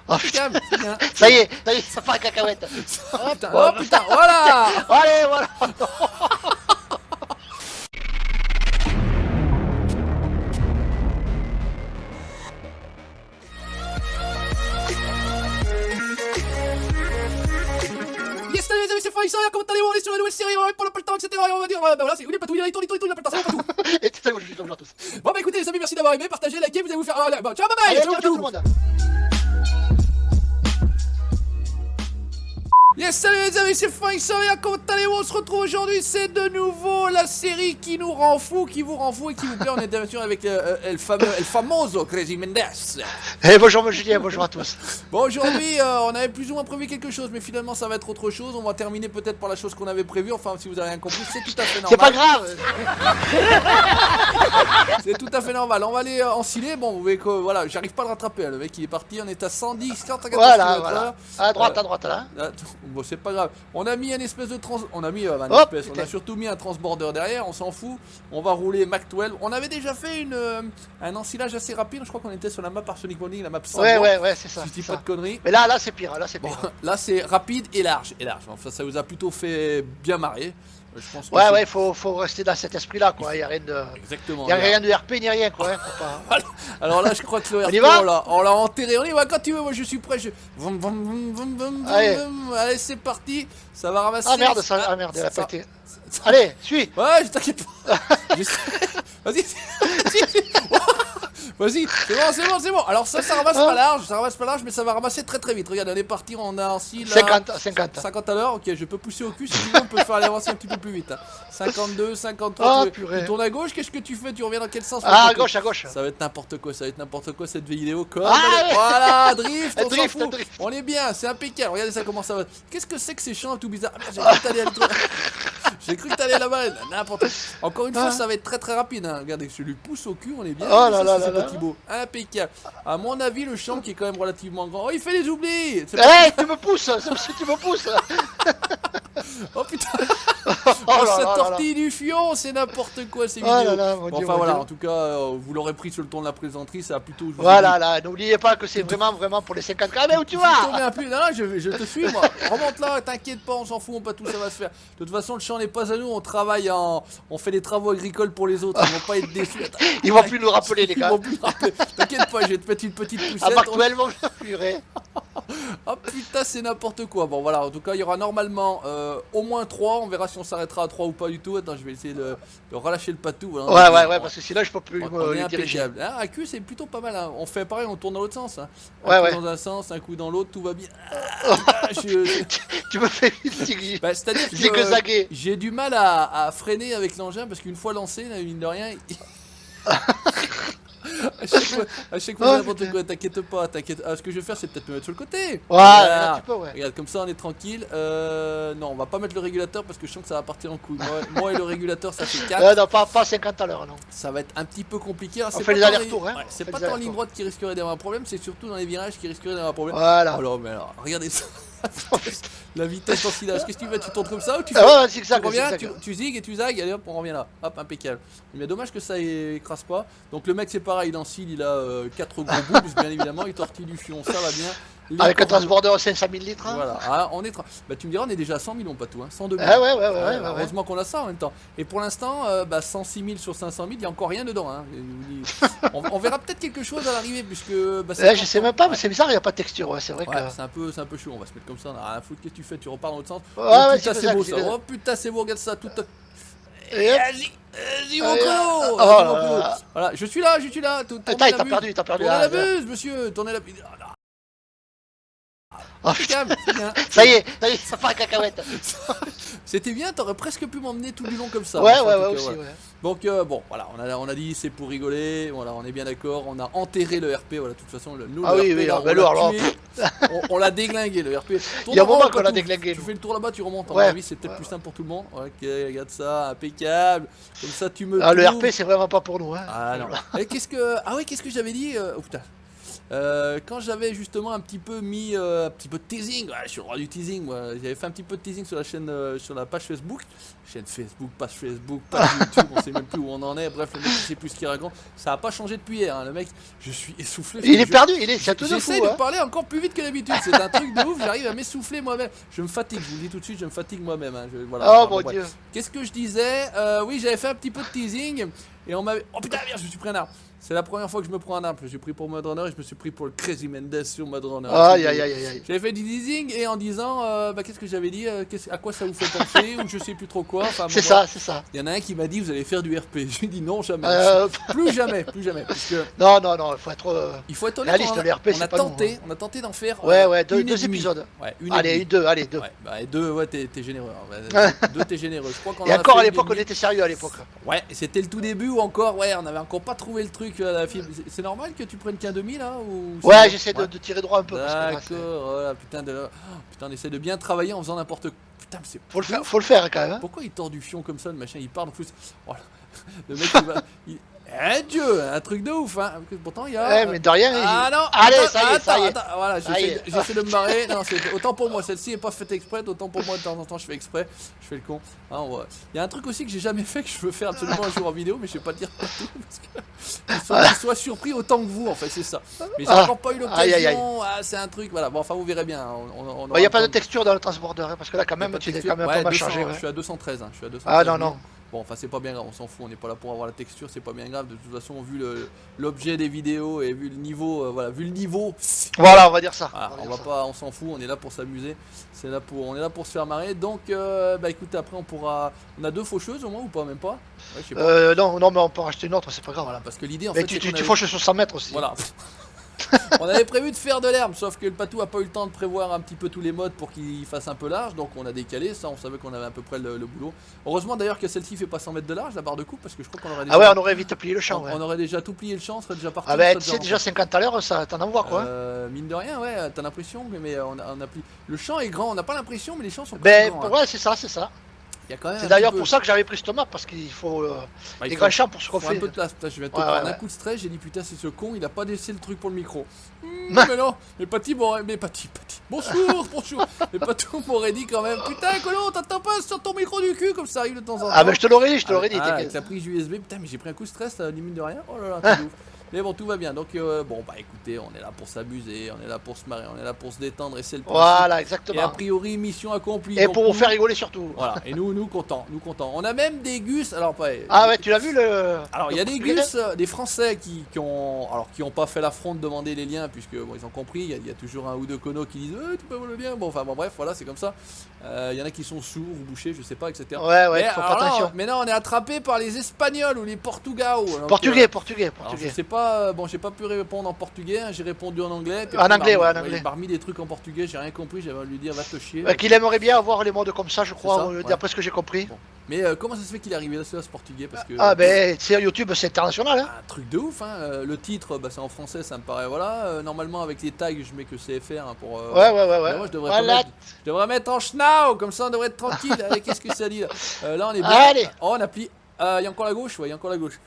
Oh putain, Calme, c'est bien. ça y est, ça part à cacahuète. Oh putain, oh putain, voilà. Allez, voilà. Yes, salut les amis, c'est Faisal, comment allez-vous? On est sur une nouvelle série, on va pour le temps, etc. Et on va dire, bah voilà, c'est où les patouilles, il tourne, il a pas le temps, c'est pas tout. Et c'est ça que je suis dans le tous. Bon bah écoutez les amis, merci d'avoir aimé, partagez, likez, vous allez vous faire... Bon, ciao, bye bye, Allez, ciao ciao tout le monde. Yes, salut les amis, c'est Faisal, comment allez-vous? On se retrouve aujourd'hui, c'est de nouveau la série qui nous rend fou, qui vous rend fou et qui vous plaît. On est bien sûr avec El Famoso Crazy Mendes. Eh bonjour Julien, bonjour à tous. Bon, aujourd'hui, on avait plus ou moins prévu quelque chose, mais finalement ça va être autre chose. On va terminer peut-être par la chose qu'on avait prévue. Enfin, si vous avez rien compris, c'est tout à fait normal. C'est pas grave. C'est tout à fait normal. On va aller enfiler. Bon, vous voyez que voilà, j'arrive pas à le rattraper. Hein. Le mec il est parti, on est à 110, 114 Voilà, km/h. voilà. À droite là. Bon, c'est pas grave. On a mis un espèce de on a mis un Oh, espèce. On a surtout mis un transborder derrière. On s'en fout. On va rouler Mach 12. On avait déjà fait un ensilage assez rapide. Je crois qu'on était sur la map Arsonic Bonding, la map 100. Ouais, c'est ça. Si je dis pas de conneries. Mais là c'est pire, Bon, là c'est rapide et large. Enfin, ça vous a plutôt fait bien marrer. Je pense que Ouais, faut rester dans cet esprit-là, quoi. Il y a rien de. Exactement. Il y a rien de RP ni rien, quoi. Hein, faut pas... Alors là, je crois que le On y RP, va on l'a enterré. On y va quand tu veux. Moi, je suis prêt. Allez. Allez, c'est parti. Ça va ramasser. Ah merde, elle a pas été. Allez, suis. Ouais, je t'inquiète pas. Vas-y. Vas-y, c'est bon. Alors ça ramasse pas large, mais ça va ramasser très très vite. Regarde, on est parti, on a ainsi là 50 à l'heure. Ok, je peux pousser au cul si tu veux, on peut faire avancer un petit peu plus vite. 52, 53. Tu tournes à gauche, qu'est-ce que tu fais? Tu reviens dans quel sens? Ah, à gauche. Ça va être n'importe quoi, cette vidéo. Comme Ah, voilà, drift, on s'en fout. drift. On est bien, c'est impeccable. Regardez ça comment ça va. Qu'est-ce que c'est que ces champs tout bizarres? J'ai cru que t'allais là-bas, n'importe quoi. Encore une fois, ça va être très très rapide. Hein. Regardez, je lui pousse au cul, on est bien. Oh là là là là. Thibaut, impeccable. À mon avis, le champ qui est quand même relativement grand. Oh, il fait des oublis. Eh, tu me pousses, c'est parce que tu me pousses. Oh putain. Oh cette tortille du fion, c'est n'importe quoi ces vidéos. Mon Dieu, enfin voilà, en tout cas, vous l'aurez pris sur le ton de la plaisanterie, ça a plutôt. Voilà, là, n'oubliez pas que c'est vraiment pour les 50 km. Mais où tu vas? Non, je te suis moi. Remonte là, t'inquiète pas, on s'en fout, tout ça va se faire. De toute façon, le champ n'est pas à nous, on fait des travaux agricoles pour les autres, ils vont pas être déçus. Ils vont plus nous rappeler, les gars. T'inquiète pas, je vais te mettre une petite poussette. À Marc Noël, mon purée. Oh putain, c'est n'importe quoi. Bon voilà, en tout cas il y aura normalement au moins 3. On verra si on s'arrêtera à 3 ou pas du tout. Attends, je vais essayer de relâcher le patou. Voilà. Ouais, parce que sinon je peux plus me diriger. Hein, à Q c'est plutôt pas mal. Hein. On fait pareil, on tourne dans l'autre sens. Hein. Un coup dans un sens, un coup dans l'autre, tout va bien. Tu me fais une bah, c'est-à-dire que j'ai du mal à freiner avec l'engin parce qu'une fois lancé, mine de rien. À chaque fois, n'importe quoi, t'inquiète pas, ce que je vais faire, c'est peut-être me mettre sur le côté. Voilà, tu peux, ouais. Regarde, comme ça, on est tranquille. Non, on va pas mettre le régulateur parce que je sens que ça va partir en couille. Moi et le régulateur, ça fait 4. Non, pas 50 à l'heure, non. Ça va être un petit peu compliqué. Alors, on fait les allers-retours, hein. C'est pas tant en ligne droite qui risquerait d'avoir un problème, c'est surtout dans les virages qui risquerait d'avoir un problème. Voilà. Alors, mais alors, regardez ça. La vitesse en silage, qu'est-ce que tu fais? Tu tournes comme ça ou tu reviens, tu zigues et tu zagues, allez hop, on revient là, hop, impeccable. Mais dommage que ça écrase pas. Donc le mec c'est pareil, il encile, il a 4 gros boobs, bien évidemment, il tortille du fion, ça va bien. Avec un transborder à 500 000 litres. Voilà, ah, bah tu me diras, on est déjà à 100 000, pas tout, hein, 102 000. Ah ouais. Heureusement qu'on a ça en même temps. Et pour l'instant, 106 000 sur 500 000, il n'y a encore rien dedans. Hein. On verra peut-être quelque chose à l'arrivée, puisque. Je sais même pas, mais c'est bizarre, il n'y a pas de texture, ouais, c'est vrai que. C'est un peu chaud, on va se mettre comme ça, on a rien à foutre, qu'est-ce que tu fais? Tu repars dans l'autre sens. Oh putain, c'est beau ça. Oh putain, c'est beau, regarde ça, tout. Vas-y, mon chrono. Voilà, je suis là. Attends, il t'a perdu. Tournez la buse, monsieur, tournez la buse. Oh putain, ça y est, ça part à cacahuète. C'était bien, t'aurais presque pu m'emmener tout du long comme ça. Ouais, aussi, ouais. Donc bon, voilà, on a dit c'est pour rigoler, voilà, on est bien d'accord, on a enterré le RP, voilà, de toute façon, le RP, on l'a déglingué le RP. Il y a un moment qu'on l'a déglingué. Tu fais le tour là-bas, tu remontes, à mon avis, c'est peut-être plus simple pour tout le monde. Ok, regarde ça, impeccable. Comme ça, tu me. Ah, le RP, c'est vraiment pas pour nous, hein. Ah non. Et qu'est-ce que j'avais dit? Oh putain. Quand j'avais justement un petit peu mis un petit peu de teasing, ouais, je suis le roi du teasing, moi. J'avais fait un petit peu de teasing sur la chaîne, sur la page Facebook, page Facebook, page YouTube, on sait même plus où on en est. Bref, le mec il sait plus ce qu'il raconte. Ça a pas changé depuis hier, hein. Le mec, je suis essoufflé. Il est perdu, c'est tout de fou. J'essaie de parler encore plus vite que d'habitude, c'est un truc de ouf. J'arrive à m'essouffler moi-même. Je me fatigue, je vous le dis tout de suite, je me fatigue moi-même. Hein. Voilà, oh mon Dieu. Qu'est-ce que je disais? Oui, j'avais fait un petit peu de teasing et on m'avait. Oh putain, merde, je me suis pris un arbre. C'est la première fois que je me prends un arbre. Je me suis pris pour Mud Runner et je me suis pris pour le Crazy Mendes sur Mud Runner. Aïe aïe aïe aïe. J'avais fait du teasing et en disant qu'est-ce que j'avais dit, à quoi ça vous fait penser ou je sais plus trop quoi. Enfin, c'est ça, c'est ça. Il y en a un qui m'a dit vous allez faire du RP. Je lui ai dit non, jamais. Plus jamais. Parce que non, il faut être honnête. Réaliste, le RP, c'est pas nous. On a tenté d'en faire. Deux épisodes. Ouais, allez, deux. Ouais, deux, ouais, t'es généreux. Deux, t'es généreux. Je crois qu'on et encore à l'époque, on était sérieux à l'époque. Ouais, c'était le tout début ou encore, ouais, on avait encore pas trouvé le truc à la film. C'est normal que tu prennes qu'un demi là ou... Ouais, j'essaie de tirer droit un peu. D'accord, voilà, putain, on essaie de bien travailler en faisant n'importe quoi. Putain, mais c'est. Faut le faire quand même. Hein. Pourquoi il tord du fion comme ça, le machin, il part en plus. Oh, le mec, il va. Eh Dieu, un truc de ouf, hein. Pourtant, il y a. Eh, mais de rien. Ah non, allez, attends, ça y est. Voilà, j'essaie de me barrer. Non, autant pour moi, celle-ci est pas faite exprès, autant pour moi, de temps en temps, je fais exprès. Je fais le con. Hein, il y a un truc aussi que j'ai jamais fait, que je veux faire absolument un jour en vidéo, mais je vais pas le dire partout. Parce qu'ils soient surpris autant que vous, en fait, c'est ça. Mais j'ai encore pas eu l'occasion. C'est un truc, voilà. Bon, enfin, vous verrez bien. Il n'y a pas de texture dans le transborder, hein, parce que là, quand même, tu es quand même pas changé. Je suis à 213. Hein, ah non. Bon, enfin, c'est pas bien grave, on s'en fout, on n'est pas là pour avoir la texture, c'est pas bien grave. De toute façon, vu l'objet des vidéos et vu le niveau, voilà, on va dire ça. Voilà, on s'en fout, on est là pour s'amuser, on est là pour se faire marrer. Donc, écoutez, après, on a deux faucheuses au moins ou pas, même pas? Ouais, je sais pas. Non, mais on peut en racheter une autre, c'est pas grave. Voilà, parce que l'idée, en fait, tu fauches sur 100 mètres aussi. Voilà. On avait prévu de faire de l'herbe, sauf que le Patou a pas eu le temps de prévoir un petit peu tous les modes pour qu'il fasse un peu large, donc on a décalé. Ça, on savait qu'on avait à peu près le boulot. Heureusement d'ailleurs que celle-ci fait pas 100 mètres de large, la barre de coupe, parce que je crois qu'on aurait déjà. Ah ouais, on aurait vite plié le champ. On aurait déjà tout plié le champ, on serait déjà parti. Ah bah, tu sais, déjà 50 à l'heure, ça t'en envoie quoi. Mine de rien, ouais, t'as l'impression, mais on a plié. Le champ est grand, on n'a pas l'impression, mais les champs sont grands. Ouais, c'est ça. C'est d'ailleurs pour ça que j'avais pris ce tomate, parce qu'il faut des grands champs pour se refaire. Un peu de place, je vais te prendre un coup de stress, j'ai dit putain c'est ce con, il a pas laissé le truc pour le micro. Mais non, mais Paty, bonjour. Mais Patou m'aurait dit quand même, putain Colo, t'entends pas sur ton micro du cul comme ça arrive de temps en temps. Ah bah je te l'aurais dit, avec la prise USB, putain mais j'ai pris un coup de stress, limite de rien, oh là là, c'est ouf. Mais bon, tout va bien. Donc, écoutez, on est là pour s'amuser, on est là pour se marrer, on est là pour se détendre et c'est le principe. Voilà, exactement. Et a priori, mission accomplie. Et pour vous faire rigoler surtout. Voilà, et nous contents, On a même des gus, alors pas. Ah ouais, tu l'as vu le. Alors, il y a des gus, des Français qui ont pas fait l'affront de demander les liens, puisque ils ont compris, il y a toujours un ou deux conos qui disent tu peux voir le lien. Bon, bref, voilà, c'est comme ça. Il y en a qui sont sourds ou bouchés, je sais pas, etc. Ouais, faut faire attention. Mais non, on est attrapé par les Espagnols ou les Portugais. Portugais. Alors, je sais pas, j'ai pas pu répondre en portugais, hein, j'ai répondu en anglais. En anglais, en anglais. Il m'a remis des trucs en portugais, j'ai rien compris, j'avais envie de lui dire va te chier. Qu'il aimerait bien avoir les modes comme ça, je crois, d'après ce que j'ai compris. Bon. Mais comment ça se fait qu'il est arrivé là, ce portugais parce que, ah ben, c'est YouTube, c'est international. Hein. Un truc de ouf, hein. Le titre, c'est en français, ça me paraît, voilà. Normalement, avec les tags, je mets que CFR hein, pour. Ouais. Moi, je devrais mettre en schnaau, comme ça on devrait être tranquille. Allez, qu'est-ce que ça dit là? Là, on est bien. Allez. Oh, on appuie. Il y a encore la gauche, il y a encore la gauche.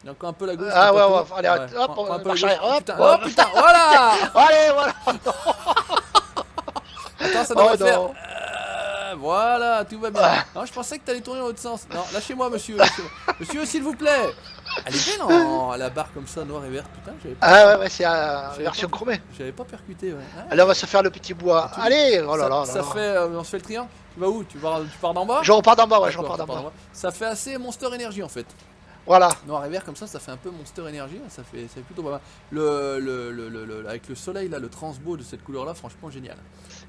Il y a encore un peu la gauche. Ah ouais, allez, hop, un peu marche la gauche. arrière, Oh putain, voilà. Allez, voilà. Attends, ça devrait faire. Voilà, tout va bien. Non, je pensais que t'allais tourner dans l'autre sens. Non, lâchez-moi, monsieur. Monsieur, s'il vous plaît. Elle est belle en la barre comme ça, noire et verte. Putain, j'avais pas. Ah ouais, c'est la version chromée. J'avais pas percuté, ouais. Allez, on va se faire le petit bois. Allez, oh là là. Ça fait. On se fait le triangle. Tu vas où? Tu pars d'en bas? Je repars d'en bas, ouais, je repars d'en bas. Ça fait assez Monster Energy en fait. Voilà. Noir et vert comme ça fait un peu Monster Energy, ça fait plutôt pas mal. Avec le soleil là, le transbo de cette couleur là, franchement génial.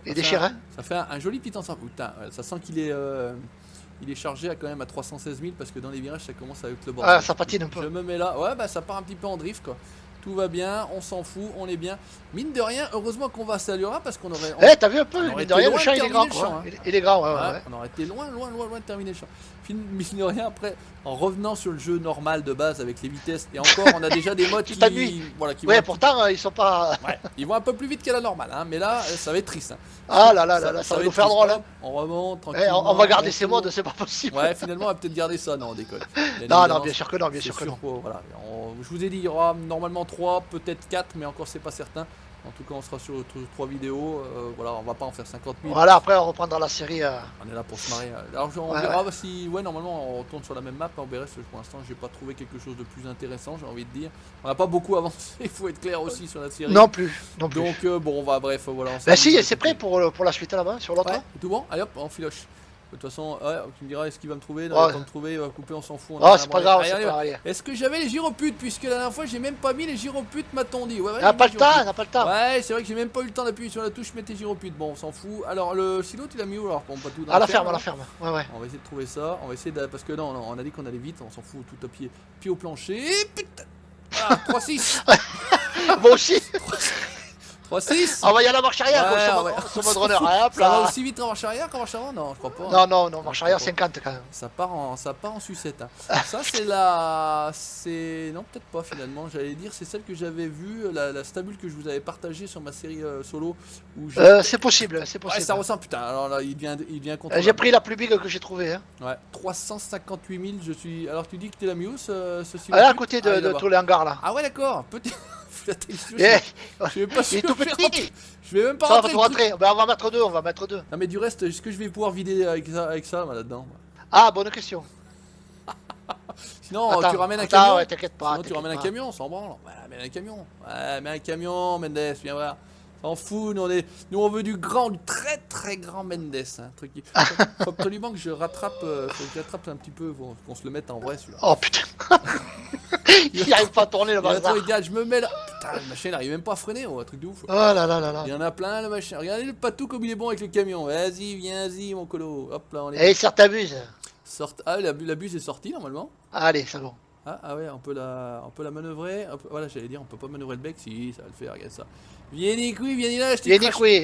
Et déchirant. Ça fait un joli petit ensemble. Putain, ça sent qu'il est chargé quand même à 316 000 parce que dans les virages ça commence avec le bordel. Ah, ça patine un peu. Je me mets là, ouais, ça part un petit peu en drift quoi. Tout va bien, on s'en fout, on est bien. Mine de rien, heureusement qu'on va s'améliorer parce qu'on aurait. T'as vu un peu, mine de rien, le champ il est grand quoi. Il est grand, ouais. On aurait été loin de terminer le champ. Mine de rien, après, en revenant sur le jeu normal de base avec les vitesses, et encore, on a déjà des modes qui ouais, pourtant, ils sont pas. Ouais, ils vont un peu plus vite qu'à la normale, hein, mais là, ça va être triste. Hein. Ah là, ça va nous faire drôle. Hein. On remonte tranquillement. On va garder ces modes, c'est pas possible. Ouais, finalement, on va peut-être garder ça, non, on déconne. Non, bien sûr que non, bien sûr que non. Voilà. Je vous ai dit, il y aura normalement 3, peut-être 4, mais encore c'est pas certain. En tout cas, on sera sur 3 vidéos. Voilà, on va pas en faire 50 000. Voilà, après on reprendra la série. On est là pour se marier. Alors on verra si, normalement on retourne sur la même map. On verra. Pour l'instant, j'ai pas trouvé quelque chose de plus intéressant. J'ai envie de dire, on n'a pas beaucoup avancé. Il faut être clair aussi sur la série. Non plus. Donc bon, on va, bref, voilà. Bah si, c'est prêt pour la suite là-bas, sur l'autre. Ouais, tout bon. Allez hop, on filoche. De toute façon, tu me diras est-ce qu'il va me trouver, il va me trouver, il va couper, on s'en fout. C'est pas grave, Est-ce que j'avais les gyroputes, puisque la dernière fois j'ai même pas mis les gyroputes, m'a-t-on dit. On n'a pas le temps, Ouais, c'est vrai que j'ai même pas eu le temps d'appuyer sur la touche, mettre les gyroputes. Bon, on s'en fout. Alors le silo, tu l'as mis où alors? Bon, pas tout dans la ferme, à la ferme. Ouais. On va essayer de trouver ça. On va essayer de... Parce que non, on a dit qu'on allait vite, on s'en fout, tout à pied au plancher. Putain. Ah, 3-6. Moi aussi. 3-6. On va y aller en marche arrière, sur mode runner. Ça va aussi vite en marche arrière qu'en marche avant? Non, je crois pas. Non, marche arrière 50 quand même. Ça part en sucette. Ça, c'est non, peut-être pas finalement. J'allais dire, c'est celle que j'avais vue, la stabule que je vous avais partagée sur ma série solo. C'est possible, Ouais, ça ressemble, putain. Alors là, il vient contre. J'ai pris la plus big que j'ai trouvée. Hein. Ouais, 358 000, je suis. Alors, tu dis que t'es la Mios, ceci. À côté de tous les hangars là. Ah ouais, d'accord. Petit. Je vais pas sûr. Il est tout petit. Je vais même pas rentrer. On va mettre deux, Non mais du reste, est-ce que je vais pouvoir vider avec ça là-dedans? Ah, bonne question. Sinon, tu ramènes un camion. Ouais, t'inquiète pas. Sinon, tu ramènes un camion, on s'en branle. Ouais, mets un camion. Ouais, mets un camion, Mendes, viens voir. S'en fout, nous on veut du très très grand Mendes. Hein, truc qui... Faut absolument que je rattrape, un petit peu, qu'on se le mette en vrai celui-là. Oh putain. Il arrive pas à tourner le bazar. Je me mets là. Putain, le machin il arrive même pas à freiner, un truc de ouf. Oh là là. Il y en a plein le machin. Regardez le patou comme il est bon avec le camion. Vas-y, viens-y mon colo. Hop là, on est. Et sort ta buse. Ah, la buse est sortie normalement. Allez, c'est bon. Ah ouais, on peut la manœuvrer. Voilà, j'allais dire, on peut pas manœuvrer le bec. Si, ça va le faire, regarde ça. Viens là, je t'ai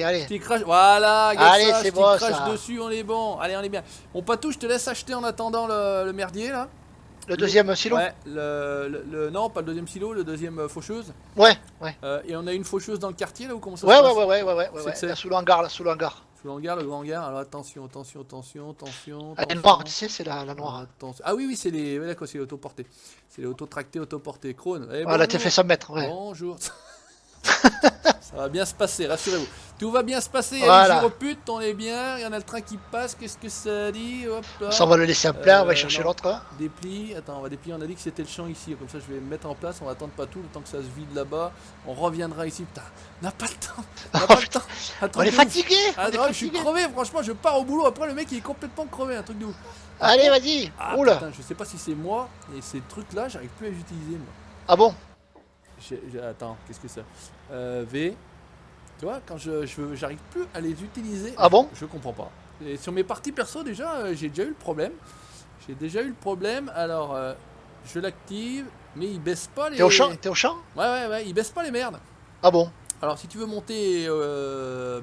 allez. Voilà, regarde allez, ça, c'est bon, je crache dessus, on est bon. Allez, on est bien. Mon patou, je te laisse acheter en attendant le merdier là. Le deuxième silo? Ouais, non, pas le deuxième silo, le deuxième faucheuse. Ouais. Et on a une faucheuse dans le quartier là ou comment ça se passe? Ouais. Là, sous le hangar. Sous le hangar, le grand hangar. Alors attention. Elle est noire, tu sais, c'est la noire. Attention. Ah oui, c'est les. D'accord, c'est les autoportés. C'est les autotractés, autoportés. Krone. Voilà, t'as fait 100 mètres, ouais. Bonjour. Ça va bien se passer, rassurez-vous. Tout va bien se passer, il y a les gyroputes, on est bien, il y en a le train qui passe, qu'est-ce que ça dit? Hop là. Ça, on va le laisser à plat, on va chercher l'autre. Déplie, attends, on va déplier, on a dit que c'était le champ ici, comme ça je vais me mettre en place, on va attendre pas tout, le temps que ça se vide là-bas, on reviendra ici, putain, on n'a pas le temps, on est fatigué, je suis crevé, franchement, je pars au boulot, après le mec il est complètement crevé, un truc de ouf. Allez, vas-y, roule. Putain, je sais pas si c'est moi, et ces trucs-là, j'arrive plus à les utiliser, moi. Ah bon? Attends, qu'est-ce que c'est? V. Tu vois, quand j'arrive plus à les utiliser. Ah bon? Je comprends pas. Et sur mes parties perso, déjà, j'ai déjà eu le problème. Alors, je l'active, mais il baisse pas les. T'es au champ? Ouais, il baisse pas les merdes. Ah bon? Alors, si tu veux monter. Je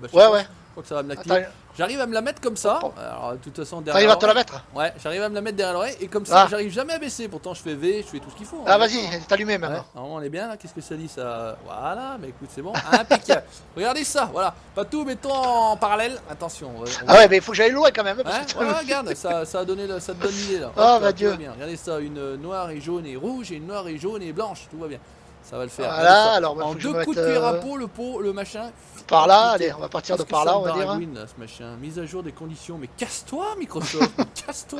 crois que ça va me l'activer. J'arrive à me la mettre comme ça. Alors, de toute façon, derrière. T'arrives à te la mettre? Ouais, j'arrive à me la mettre derrière l'oreille et comme ça, j'arrive jamais à baisser. Pourtant, je fais V, je fais tout ce qu'il faut. Ah, vas-y, c'est allumé maintenant. Ouais, normalement, on est bien là. Qu'est-ce que ça dit ça? Voilà, mais écoute, c'est bon. Impeccable. Regardez ça, voilà. Pas tout, mettons en parallèle. Attention. Ah ouais, mais il faut que j'aille loin quand même. Regarde, ça te donne l'idée là. Oh, bah Dieu. Regardez ça, une noire et jaune et rouge et une noire et jaune et blanche. Tout va bien. Ça va le faire. Voilà, alors en deux coups de cuir à peau, le machin. Par là, allez, on va partir de par là, on va dire. Là, ce machin. Mise à jour des conditions. Mais casse-toi, Microsoft. Casse-toi.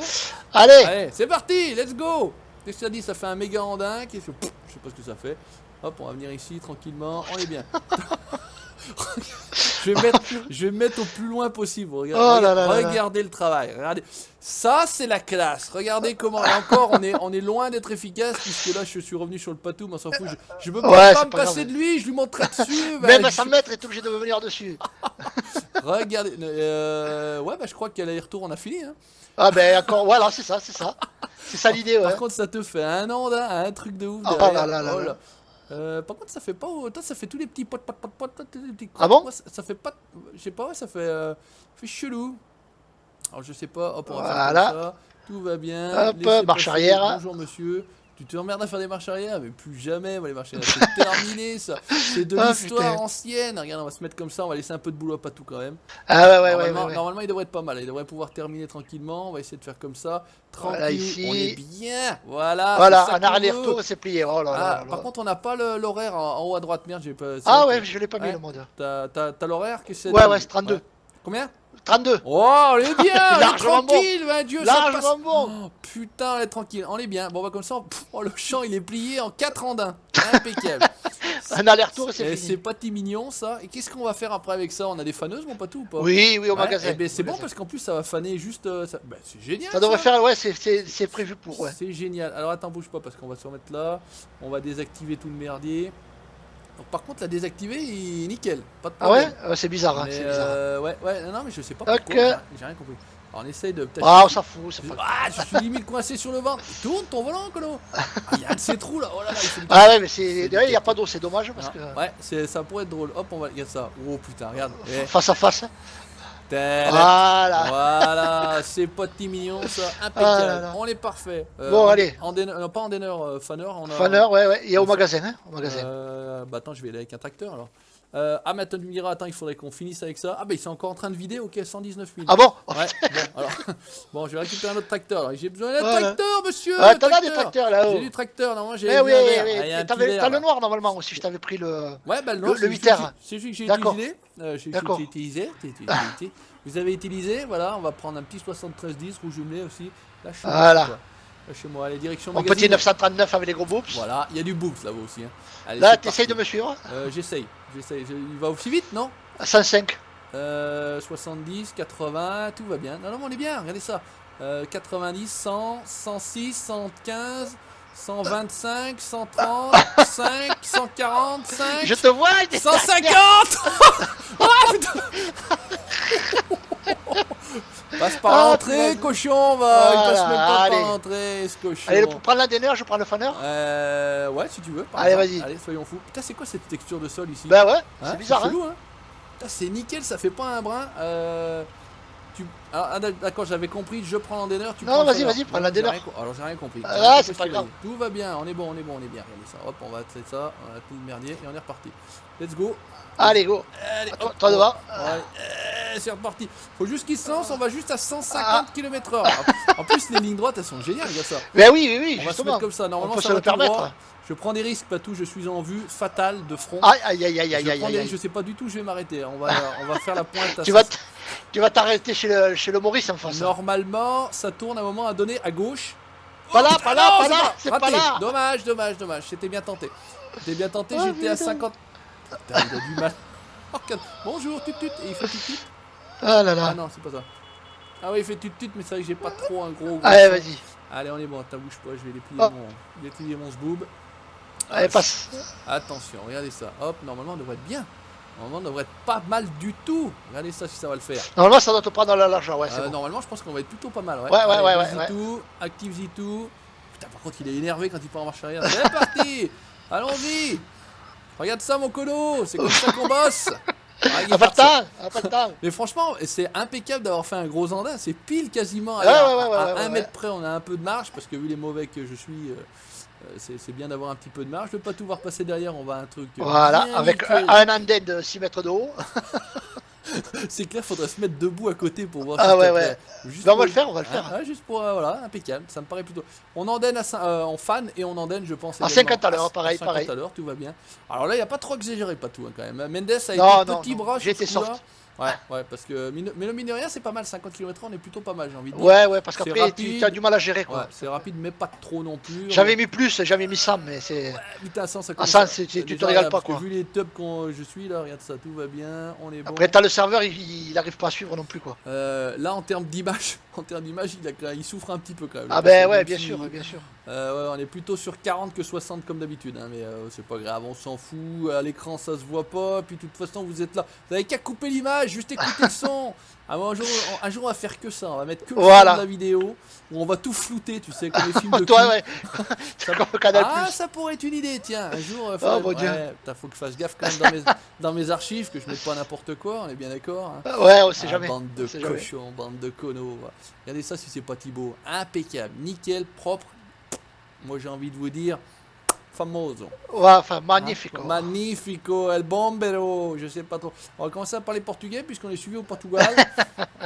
Allez, c'est parti, let's go. Qu'est-ce que ça dit? Ça fait un méga andin. Je sais pas ce que ça fait. Hop, on va venir ici tranquillement. On est bien. Je vais me mettre au plus loin possible. Regardez le travail. Regardez. Ça, c'est la classe. Regardez comment. Et encore, on est loin d'être efficace puisque là, je suis revenu sur le patou, mais on s'en fout. Je peux pas me passer de lui. Je lui montrerai dessus. Même à 100 mètres, il est obligé de venir dessus. Regardez. Je crois qu'à l'aller-retour, on a fini. Hein. Ah, ben encore. Voilà, c'est ça. C'est ça l'idée. Par contre, ça te fait un truc de ouf. Par contre, ça fait pas. Toi, ça fait tous les petits potes. Ah bon? Ça fait pas. Je sais pas, ça fait chelou. Alors, je sais pas. Hop, on va faire comme ça. Tout va bien. Hop, marche arrière. Bonjour, monsieur. Tu te emmerdes à faire des marches arrière, mais plus jamais, les marches arrière, c'est terminé ça. C'est de l'histoire ancienne. Regarde, on va se mettre comme ça, on va laisser un peu de boulot à Patou quand même. Ah ouais, normalement, il devrait être pas mal, il devrait pouvoir terminer tranquillement. On va essayer de faire comme ça, tranquille, voilà, ici. On est bien. Voilà, en aller-retour, c'est plié. Oh là. Par contre, on n'a pas l'horaire en haut à droite, merde, j'ai pas. Ah ouais, je l'ai pas mis le mode. T'as l'horaire qui c'est. Ouais, c'est 32. Combien? 32. Oh, on est bien, on est tranquille, bon. Dieu, ça passe. Bon. Oh, putain, on est tranquille, on est bien. Bon, bah comme ça, le champ il est plié en 4 andins. Impeccable. Un aller-retour et c'est fini. C'est pas mignon ça. Et qu'est-ce qu'on va faire après avec ça? On a des faneuses, mon Patou ou pas? Oui, au magasin. Eh ben, c'est bon parce qu'en plus ça va faner juste. Ben, c'est génial. Ça devrait faire, ouais, c'est prévu pour. Ouais. C'est génial. Alors attends, bouge pas parce qu'on va se remettre là. On va désactiver tout le merdier. Donc, par contre, la désactiver, il est nickel. Pas de problème. Ah ouais, c'est bizarre. Hein, c'est bizarre. Ouais, non, mais je sais pas pourquoi. J'ai rien compris. Alors, on essaye de. Ah, on s'en fout. Je suis limite coincé sur le ventre. Tourne ton volant, Colo. Il y a un de ces trous là. Oh là là, ah ouais, mais il n'y a pas d'eau, c'est dommage parce que. Ouais, ça pourrait être drôle. Hop, on va. Regarde ça. Oh putain, regarde. Face à face. Voilà, c'est pas petit mignon ça, impeccable, on est parfait. Bon, allez. Pas en denner, fanner. Fanner, ouais, il y a au magasin, hein, bah attends, je vais aller avec un tracteur alors. Maintenant tu me diras, attends, il faudrait qu'on finisse avec ça. Ah bah ils sont encore en train de vider, ok, 119 000. Ah bon? Ouais, bon, alors, bon, je vais récupérer un autre tracteur. J'ai besoin d'un tracteur, monsieur. Ah, t'en as des tracteurs là-haut. J'ai du tracteur, normalement j'ai. Oui, t'as le noir normalement aussi, je t'avais pris le. Ouais, bah le noir, le 8R. C'est celui que j'ai utilisé. Vous avez utilisé, voilà, on va prendre un petit 7310 rouge jumelé aussi. Là, chez moi, allez, direction mon magazine. petit 939 avec les gros boops. Voilà, il y a du boops là-bas aussi. Hein. Allez, là, t'essayes de me suivre? J'essaye. Il va aussi vite, non? 105. 70, 80, tout va bien. Non, on est bien, regardez ça. 90, 100, 106, 115, 125, 130, 5, 145. Je te vois, 150. Oh putain. Passe par l'entrée, cochon, va. Il passe même pas par l'entrée, ce cochon. Allez, pour prendre la denner, je prends le fanner. Ouais, si tu veux. Allez, vas-y. Allez, soyons fous. Putain, c'est quoi cette texture de sol ici? Bah ouais, c'est bizarre, chelou, hein. Putain, c'est nickel, ça fait pas un brin. D'accord, j'avais compris, je prends l'endenner, tu prends. Non, vas-y, prends la denner. Alors, j'ai rien compris. Ah, c'est pas grave. Tout va bien, on est bien. Regardez ça. Hop, on va atteler ça, on a tout le merdier et on est reparti. Let's go. Allez, go. Toi devant. C'est reparti. Faut juste qu'il se lance, on va juste à 150 km/h. En plus, les lignes droites, elles sont géniales, regarde ça. Mais oui, on va se mettre comme ça. Normalement, ça va tout droit. Je prends des risques, Patou, je suis en vue fatale de front. Aïe. Je sais pas du tout, je vais m'arrêter. On va faire la pointe à Tu vas t'arrêter chez le Maurice en face. Normalement, ça tourne à un moment à donner à gauche. Pas là, c'est pas là. Dommage. J'étais bien tenté. J'étais à 50. Putain, il a du mal. Bonjour, tut. Et il fait tut. Ah là là. Ah non, c'est pas ça. Ah oui, il fait tut, mais c'est vrai que j'ai pas trop un gros. Allez, vas-y. Allez, on est bon, t'as bouge pas, je vais déplier mon zboob. Allez, passe. Attention, regardez ça. Hop, normalement, on devrait être bien. Normalement, on devrait être pas mal du tout. Regardez ça si ça va le faire. Normalement, ça doit te prendre dans la largeur, ouais. Bon. Normalement, je pense qu'on va être plutôt pas mal. Ouais. Ouais. Active Z2. Putain, par contre, il est énervé quand il part en marche arrière. C'est parti. Allons-y. Regarde ça, mon colo. C'est comme ça qu'on bosse. Pas de temps. Mais franchement, c'est impeccable d'avoir fait un gros andin. C'est pile quasiment à 1 mètre près. On a un peu de marge parce que vu les mauvais que je suis, c'est bien d'avoir un petit peu de marge. De pas tout voir passer derrière, on va un truc. Voilà, avec un andin de 6 mètres de haut. C'est clair, faudrait se mettre debout à côté pour voir. On va le faire, juste pour voilà, impeccable, ça me paraît plutôt. On andenne en fan et on andenne, je pense. À 50 à l'heure, pareil. 50 à l'heure, tout va bien. Alors là, il n'y a pas trop exagéré, pas tout hein, quand même. Mendes a été petit bras. J'étais sorti. Ouais, parce que. Mais le mine de rien, c'est pas mal. 50 km/h, on est plutôt pas mal, j'ai envie de dire. Ouais, parce qu'après, tu as du mal à gérer, quoi. Ouais, c'est rapide, mais pas trop non plus. J'avais mis 100, mais c'est. Ouais, putain, 100, ça commence. 100, tu te régales pas, quoi. Vu les tubs que je suis là, regarde ça, tout va bien, on est bon. Après, t'as le serveur, il arrive pas à suivre non plus, quoi. Là, en termes d'image, il souffre un petit peu quand même. Ah, ben ouais, bien sûr. On est plutôt sur 40 que 60 comme d'habitude, hein, mais c'est pas grave, on s'en fout. À l'écran, ça se voit pas, puis de toute façon, vous êtes là. Vous avez qu'à couper l'image, juste écouter le son. Un jour, on va faire que ça. On va mettre que le son de la vidéo où on va tout flouter, tu sais, comme les films de toi, ouais. Ça pourrait être une idée, tiens. Un jour, faut que je fasse gaffe quand même dans mes archives, que je mette pas n'importe quoi, on est bien d'accord. Hein. Ouais, on sait jamais. Bande de cochons, bande de conneaux. Regardez ça si c'est pas Thibaut. Impeccable, nickel, propre. moi j'ai envie de vous dire famoso. Ouais, enfin, magnifico. Hein, magnifico, el bombero, je sais pas trop. On va commencer à parler portugais puisqu'on est suivi au Portugal.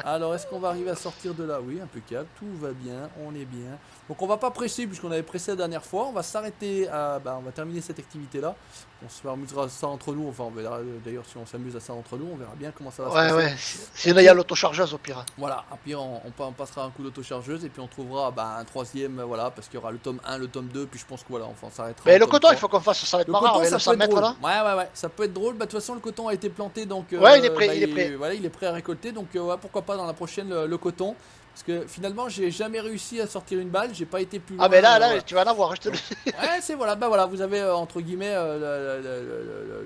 Alors, est-ce qu'on va arriver à sortir de là? Oui, impeccable, tout va bien, on est bien. Donc, on va pas presser puisqu'on avait pressé la dernière fois. On va s'arrêter, on va terminer cette activité-là. On se amusera ça entre nous. Enfin, on verra d'ailleurs si on s'amuse à ça entre nous. On verra bien comment ça va se passer. Ouais, sinon il y a l'autochargeuse au pire. Voilà, et puis on passera un coup d'autochargeuse et puis on trouvera un troisième, voilà, parce qu'il y aura le tome 1, le tome 2, puis je pense que voilà, enfin, on s'arrêtera. Mais le coton, il faut qu'on fasse, ça va être marrant, ça 100 mètres là. Ouais, ça peut être drôle. Bah, de toute façon, le coton a été planté, donc. Ouais, il est prêt, il est prêt. Voilà, il est prêt à récolter, donc pourquoi pas dans la prochaine le coton. Parce que finalement, j'ai jamais réussi à sortir une balle, j'ai pas été plus loin. Ah, mais là, tu vas en avoir, je te le dis. Ouais, c'est voilà, bah voilà, vous avez entre guillemets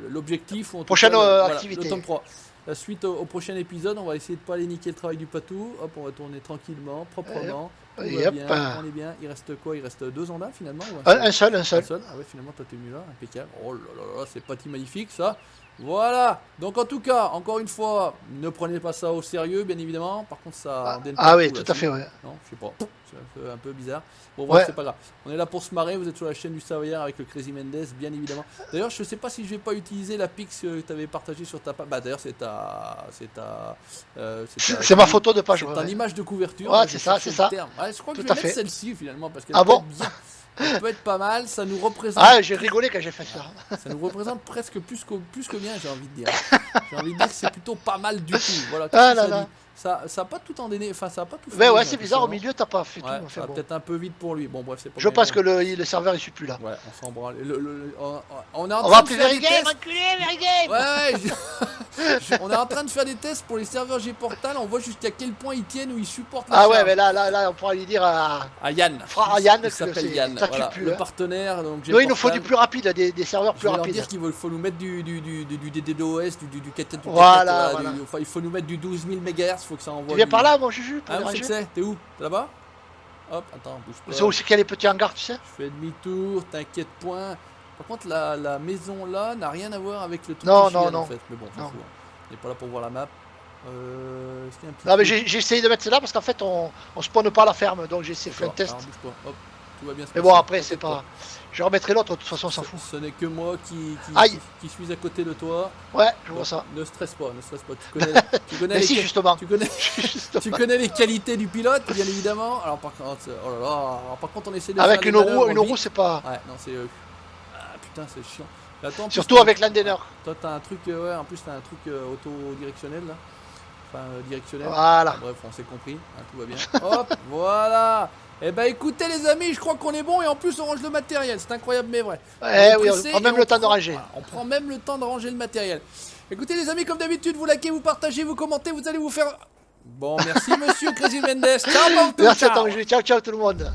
l'objectif. Prochaine activité. Le tome 3. La suite au prochain épisode, on va essayer de pas aller niquer le travail du patou. Hop, on va tourner tranquillement, proprement. Tout va bien, on est bien. Il reste quoi? Il reste 2 ondas finalement un seul. Ah ouais, finalement, toi t'es venu là, impeccable. Oh là là, c'est pas magnifique ça. Voilà, donc en tout cas, encore une fois, ne prenez pas ça au sérieux, bien évidemment. Par contre, ça. Oui, tout à fait, ouais. Non, je sais pas, c'est un peu bizarre. Bon, voilà, c'est pas grave. On est là pour se marrer. Vous êtes sur la chaîne du Savoyard avec le Crazy Mendes, bien évidemment. D'ailleurs, je sais pas si je vais pas utiliser la pix que tu avais partagée sur ta page. Bah, d'ailleurs, c'est ma photo de page. C'est ton image de couverture. Ouais, c'est ça. Ouais, je crois que je vais mettre celle-ci finalement parce qu'elle bon bien. Ça peut être pas mal, ça nous représente. Ah, j'ai rigolé quand j'ai fait ça. Ça nous représente presque plus que bien, j'ai envie de dire. J'ai envie de dire que c'est plutôt pas mal du tout. Voilà, ça a pas tout endéné, enfin ça a pas tout fait. Ouais, c'est bizarre, au milieu t'as pas fait tout. Ça va peut-être un peu vite pour lui. Bon, bref, c'est pas. Je pense que le serveur il suit plus là. Ouais, on s'en branle. On va appeler Verigame, Ouais, on est en train de faire des tests pour les serveurs G-Portal. On voit jusqu'à quel point ils tiennent ou ils supportent la charge. Ouais, mais là, on pourra lui dire à Yann. Frère Yann, il s'appelle Yann. Voilà, le partenaire. Donc, il nous faut du plus rapide, des serveurs plus rapides. Dire qu'il faut nous mettre du DDoS, du voilà. Il faut nous mettre du 12 000 MHz, faut que ça envoie. Tu viens par là, mon Juju? Ah, moi je sais, t'es où? T'es là-bas? Hop, attends, bouge pas. C'est où c'est qu'il y a les petits hangars, tu sais? Je fais demi-tour, t'inquiète point. Par contre, la maison là n'a rien à voir avec le truc. Non. En fait. Mais bon, on s'en fout. On n'est pas là pour voir la map. Non, mais j'ai essayé de mettre celle-là parce qu'en fait, on spawn pas à la ferme, donc j'ai essayé de faire un test. Hop, tout va bien se passer. Mais bon, après, c'est pas. Je remettrai l'autre, de toute façon, on s'en fout. Ce n'est que moi qui suis à côté de toi. Ouais, je vois ça. Ne stresse pas. Tu connais mais si, justement. Tu connais les qualités du pilote, bien évidemment. Alors, par contre, on essaie de avec une roue, c'est pas. Ouais, non, c'est. Ah putain, c'est chiant. Attends, surtout avec l'antenner. Toi, t'as un truc, en plus, t'as un truc auto-directionnel là. Enfin, directionnel. Voilà. Bref, on s'est compris. Tout va bien. Hop, voilà. Eh ben écoutez les amis, je crois qu'on est bon et en plus on range le matériel, c'est incroyable mais vrai. Oui, on prend même le temps de ranger. Voilà, on prend même le temps de ranger le matériel. Écoutez les amis, comme d'habitude, vous likez, vous partagez, vous commentez, vous allez vous faire... Bon, merci monsieur Crazy Mendes. Ciao, merci à toi, ciao tout le monde.